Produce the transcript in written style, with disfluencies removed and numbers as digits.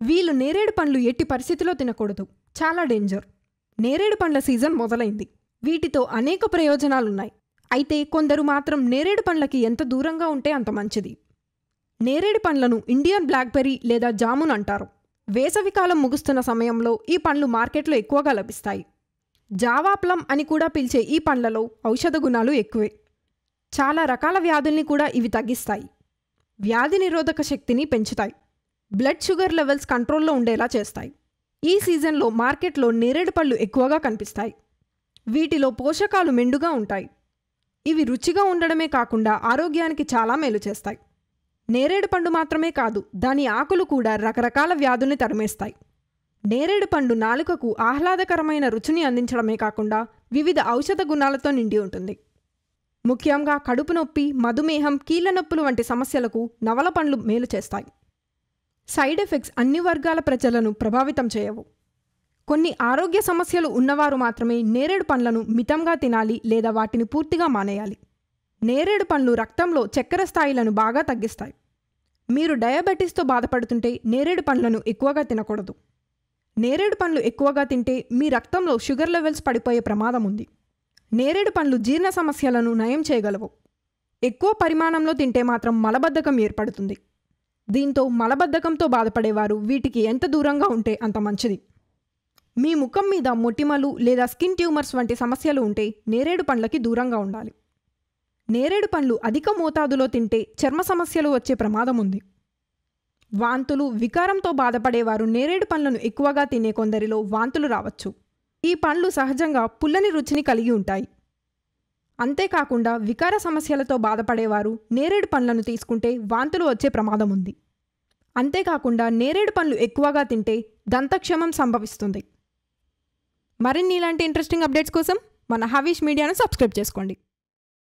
వీళ్ళు నేరేడు పండ్లు ఎట్టి పరిస్థితిలో తినకూడదు, చాలా డేంజర్. నేరేడు పండ్ల సీజన్ మొదలైంది. వీటితో అనేక ప్రయోజనాలున్నాయి. అయితే కొందరు మాత్రం నేరేడు పండ్లకి ఎంత దూరంగా ఉంటే అంత మంచిది. నేరేడు పండ్లను ఇండియన్ బ్లాక్బెర్రీ లేదా జామున్ అంటారు. వేసవికాలం ముగుస్తున్న సమయంలో ఈ పండ్లు మార్కెట్లో ఎక్కువగా లభిస్తాయి. జావా ప్లమ్ అని కూడా పిలిచే ఈ పండ్లలో ఔషధ గుణాలు ఎక్కువే. చాలా రకాల వ్యాధుల్ని కూడా ఇవి తగ్గిస్తాయి. వ్యాధి నిరోధక శక్తిని పెంచుతాయి. బ్లడ్ షుగర్ లెవెల్స్ కంట్రోల్లో ఉండేలా చేస్తాయి. ఈ సీజన్లో మార్కెట్లో నేరేడు పళ్ళు ఎక్కువగా కనిపిస్తాయి. వీటిలో పోషకాలు మెండుగా ఉంటాయి. ఇవి రుచిగా ఉండడమే కాకుండా ఆరోగ్యానికి చాలా మేలు చేస్తాయి. నేరేడు పండు మాత్రమే కాదు, దాని ఆకులు కూడా రకరకాల వ్యాధుల్ని తరిమేస్తాయి. నేరేడు పండు నాలుకకు ఆహ్లాదకరమైన రుచిని అందించడమే కాకుండా వివిధ ఔషధ గుణాలతో నిండి ఉంటుంది. ముఖ్యంగా కడుపు నొప్పి, మధుమేహం, కీళ్ల నొప్పులు వంటి సమస్యలకు నవల పండ్లు మేలు చేస్తాయి. సైడ్ ఎఫెక్ట్స్ అన్ని వర్గాల ప్రజలను ప్రభావితం చేయవు. కొన్ని ఆరోగ్య సమస్యలు ఉన్నవారు మాత్రమే నేరేడు పండ్లను మితంగా తినాలి లేదా వాటిని పూర్తిగా మానేయాలి. నేరేడు పండ్లు రక్తంలో చక్కెర స్థాయిలను బాగా తగ్గిస్తాయి. మీరు డయాబెటీస్తో బాధపడుతుంటే నేరేడు పండ్లను ఎక్కువగా తినకూడదు. నేరేడు పండ్లు ఎక్కువగా తింటే మీ రక్తంలో షుగర్ లెవెల్స్ పడిపోయే ప్రమాదం ఉంది. నేరేడు పండ్లు జీర్ణ సమస్యలను నయం చేయగలవు. ఎక్కువ పరిమాణంలో తింటే మాత్రం మలబద్ధకం ఏర్పడుతుంది. దీంతో మలబద్ధకంతో బాధపడేవారు వీటికి ఎంత దూరంగా ఉంటే అంత మంచిది. మీ ముఖం మీద మొటిమలు లేదా స్కిన్ ట్యూమర్స్ వంటి సమస్యలు ఉంటే నేరేడు పండ్లకి దూరంగా ఉండాలి. నేరేడు పండ్లు అధిక మోతాదులో తింటే చర్మ సమస్యలు వచ్చే ప్రమాదం ఉంది. వాంతులు, వికారంతో బాధపడేవారు నేరేడు పండ్లను ఎక్కువగా తినే కొందరిలో వాంతులు రావచ్చు. ఈ పండ్లు సహజంగా పుల్లని రుచిని కలిగి ఉంటాయి. అంతేకాకుండా వికార సమస్యలతో బాధపడేవారు నేరేడు పండ్లను తీసుకుంటే వాంతులు వచ్చే ప్రమాదం ఉంది. అంతేకాకుండా నేరేడు పండ్లు ఎక్కువగా తింటే దంతక్షమం సంభవిస్తుంది. మరిన్ని ఇలాంటి ఇంట్రెస్టింగ్ అప్డేట్స్ కోసం మన హవీష్ మీడియాను సబ్స్క్రైబ్ చేసుకోండి.